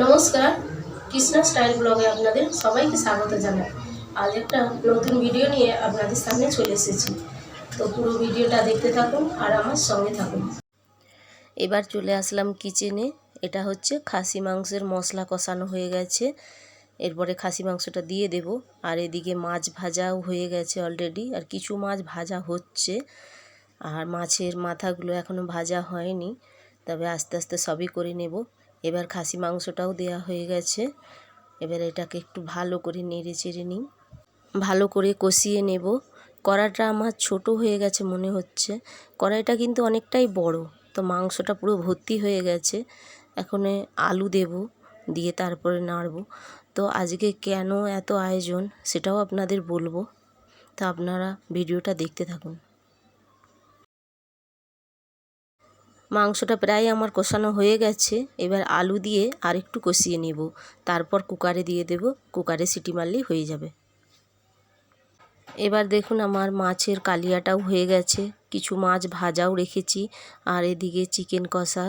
নমস্কার, কৃষ্ণা স্টাইল ব্লগে আপনাদের সবাইকে স্বাগত জানাই। আজ একটা নতুন ভিডিও নিয়ে আপনাদের সামনে চলে এসেছি। তো পুরো ভিডিওটা দেখতে থাকুন আর আমার সঙ্গে থাকুন। এবার চলে আসলাম কিচেনে। এটা হচ্ছে খাসি মাংসের মশলা কষানো হয়ে গেছে। এরপরে খাসি মাংসটা দিয়ে দেব। আর এদিকে মাছ ভাজাও হয়ে গেছে অলরেডি, আর কিছু মাছ ভাজা হচ্ছে। আর মাছের মাথাগুলো এখনও ভাজা হয়নি, তবে আস্তে আস্তে সবই করে নেব। এবার খাসি মাংসটাও দেয়া হয়ে গেছে। এবার এটাকে একটু ভালো করে নেড়ে চেড়ে নিই, ভালো করে কষিয়ে নেব। কড়াইটা আমার ছোট হয়ে গেছে মনে হচ্ছে, কড়াইটা কিন্তু অনেকটাই বড়। তো মাংসটা পুরো ভর্তি হয়ে গেছে। এখন আলু দেব, দিয়ে তারপরে নাড়ব। তো আজকে কেন এত আয়োজন সেটাও আপনাদের বলবো, তো আপনারা ভিডিওটা দেখতে থাকুন। মাংসটা প্রায় আমার কষানো হয়ে গেছে। এবার আলু দিয়ে আরেকটু কষিয়ে নেব, তারপর কুকারে দিয়ে দেব। কুকারে সিটি মারলেই হয়ে যাবে। এবার দেখুন আমার মাছের কালিয়াটাও হয়ে গেছে, কিছু মাছ ভাজাও রেখেছি, আর এদিকে চিকেন কষা।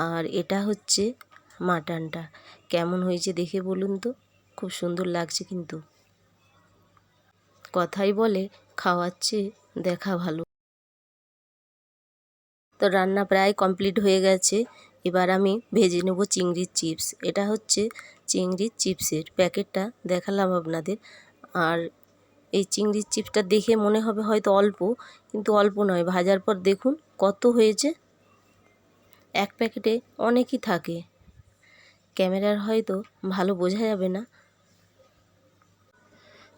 আর এটা হচ্ছে মাটনটা। কেমন হয়েছে দেখে বলুন তো, খুব সুন্দর লাগছে কিন্তু। কথাই বলে খাওয়াচ্ছে দেখা ভালো। তো রান্না প্রায় কমপ্লিট হয়ে গেছে। এবার আমি ভেজে নেব চিংড়ির চিপস। এটা হচ্ছে চিংড়ির চিপসের প্যাকেটটা দেখালাম আপনাদের। আর এই চিংড়ির চিপসটা দেখে মনে হবে হয়তো অল্প, কিন্তু অল্প নয়। ভাজার পর দেখুন কত হয়েছে। এক প্যাকেটে অনেকই থাকে, ক্যামেরার হয়তো ভালো বোঝা যাবে না।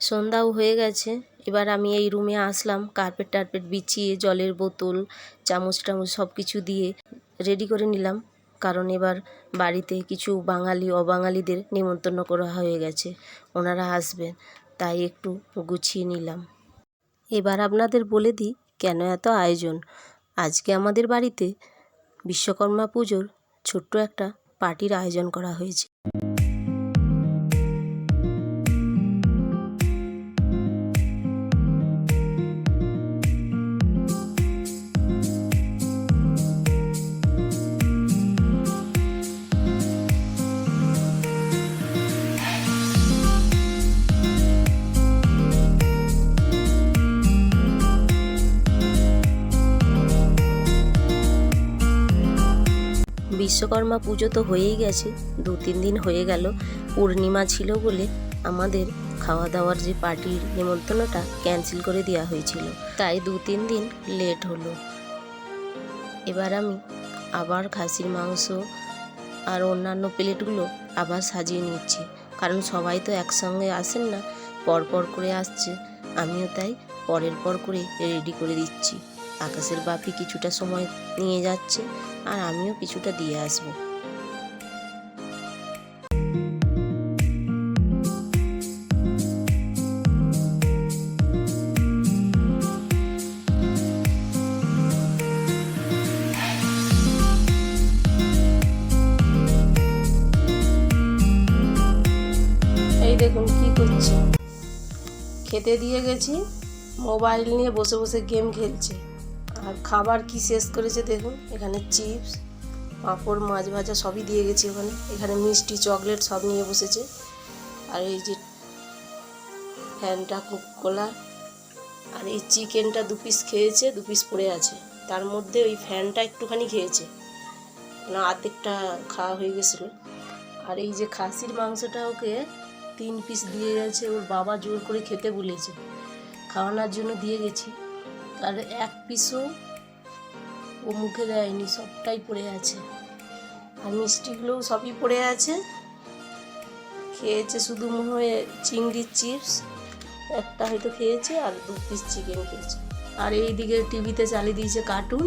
সন্ধ্যাও হয়ে গেছে। এবার আমি এই রুমে আসলাম, কার্পেট টার্পেট বিছিয়ে জলের বোতল চামচ টামচ সব কিছু দিয়ে রেডি করে নিলাম। কারণ এবার বাড়িতে কিছু বাঙালি অবাঙালিদের নিমন্ত্রণ করা হয়ে গেছে, ওনারা আসবেন, তাই একটু গুছিয়ে নিলাম। এবার আপনাদের বলে দিই কেন এত আয়োজন। আজকে আমাদের বাড়িতে বিশ্বকর্মা পুজোর ছোট্ট একটা পার্টির আয়োজন করা হয়েছে। বিশ্বকর্মা পুজো তো হয়েই গেছে, 2-3 দিন হয়ে গেল। পূর্ণিমা ছিল বলে আমাদের খাওয়া দাওয়ার যে পার্টির নিমন্ত্রণটা ক্যান্সেল করে দেওয়া হয়েছিল, তাই 2-3 দিন লেট হলো। এবার আমি আবার খাসির মাংস আর অন্যান্য প্লেটগুলো আবার সাজিয়ে নিচ্ছি, কারণ সবাই তো একসঙ্গে আসেন না, পরপর করে আসছে। আমিও তাই পরের পর করে রেডি করে দিচ্ছি। আকাশের বাপি কিছুটা সময় নিয়ে যাচ্ছে, আর আমিও কিছুটা দিয়ে আসবো। এই দেখুন কি করছে, খেতে দিয়ে গেছি, মোবাইল নিয়ে বসে বসে গেম খেলছে। আর খাবার কি শেষ করেছে দেখুন, এখানে চিপস পাঁপড় মাছ ভাজা সবই দিয়ে গেছি ওখানে। এখানে মিষ্টি চকলেট সব নিয়ে বসেছে। আর এই যে ফ্যানটা কোলা, আর এই চিকেনটা 2 পিস খেয়েছে, 2 পিস পড়ে আছে। তার মধ্যে ওই ফ্যানটা একটুখানি খেয়েছে, না অর্ধেকটা খাওয়া হয়ে গেছিলো। আর এই যে খাসির মাংসটা ওকে 3 পিস দিয়ে গেছে, ওর বাবা জোর করে খেতে বলেছে, খাওয়ানোর জন্য দিয়ে গেছি। আর 1 পিসও ও মুখে দেয়নি, সবটাই পড়ে আছে। আর মিষ্টিগুলোও সবই পড়ে আছে। খেয়েছে শুধু মনে হয় চিংড়ির চিপস একটা হয়তো খেয়েছে, আর 2 পিস চিকেন খেয়েছে। আর এই দিকে টিভিতে চালিয়ে দিয়েছে কার্টুন,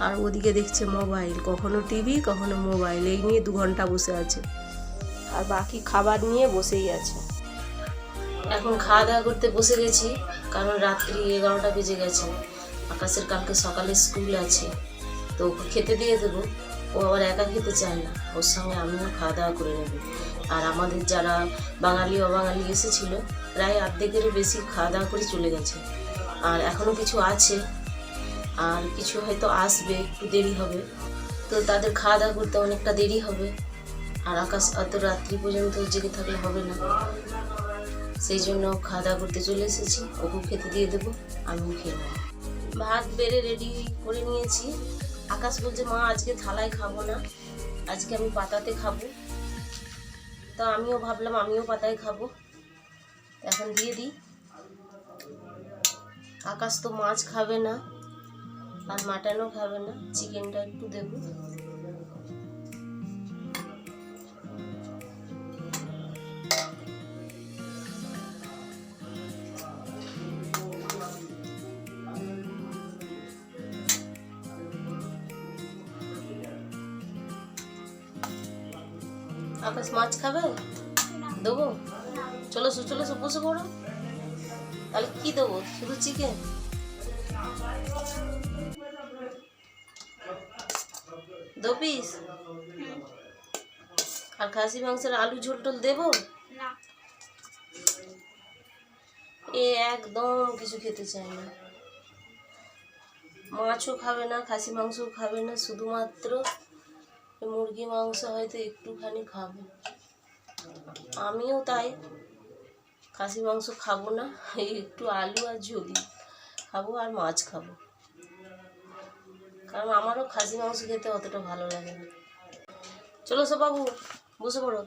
আর ওদিকে দেখছে মোবাইল, কখনো টিভি কখনো মোবাইল, এই নিয়ে 2 ঘন্টা বসে আছে। আর বাকি খাবার নিয়ে বসেই আছে। এখন খাওয়া দাওয়া করতে বসে গেছি, কারণ রাত্রি 11টা বেজে গেছে। আকাশের কালকে সকালে স্কুল আছে, তো ওকে খেতে দিয়ে দেবো। ও আবার একা খেতে চায় না, ওর সঙ্গে আমিও খাওয়া দাওয়া করে নেব। আর আমাদের যারা বাঙালি অবাঙালি এসেছিল, প্রায় অর্ধেকেরও বেশি খাওয়া দাওয়া করে চলে গেছে। আর এখনও কিছু আছে, আর কিছু হয়তো আসবে, একটু দেরি হবে। তো তাদের খাওয়া দাওয়া করতে অনেকটা দেরি হবে, আর আকাশ অত রাত্রি পর্যন্ত জেগে থাকলে হবে না। সেই জন্য খাওয়া দাওয়া করতে চলে এসেছি, ওকেও খেতে দিয়ে দেবো, আমিও খেয়ে নেব। ভাত বেড়ে রেডি করে নিয়েছি। আকাশ বলছে মা আজকে থালায় খাবো না, আজকে আমি পাতাতে খাবো। তো আমিও ভাবলাম আমিও পাতায় খাবো, এখন দিয়ে দিই। আকাশ তো মাছ খাবে না আর মাটনও খাবে না, চিকেনটা একটু দেবো। আকাশ মাছ খাবে? দেবো? চলো চলো বসে পড়ো। তাহলে কি দেবো? শুধু চিকেন? দু পিস? আর খাসি মাংসের আলু ঝোল টোল দেবো? এ একদম কিছু খেতে চায় না, মাছও খাবে না, খাসি মাংসও খাবে না, শুধুমাত্র মুরগি মাংস হয়তো একটুখানি খাবে। আমিও তাই, খাসি মাংস খাবো না, এই একটু আলু আর ঝোলি খাবো আর মাছ খাবো, কারণ আমারও খাসি মাংস খেতে অতটা ভালো লাগে না। চলো সব বাবু বসে পড়ো।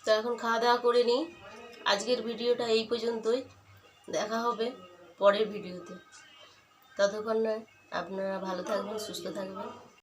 তো এখন খাওয়া দাওয়া করে নিই। আজকের ভিডিওটা এই পর্যন্তই, দেখা হবে পরের ভিডিওতে। ততক্ষণ আপনারা ভালো থাকবেন, সুস্থ থাকবেন।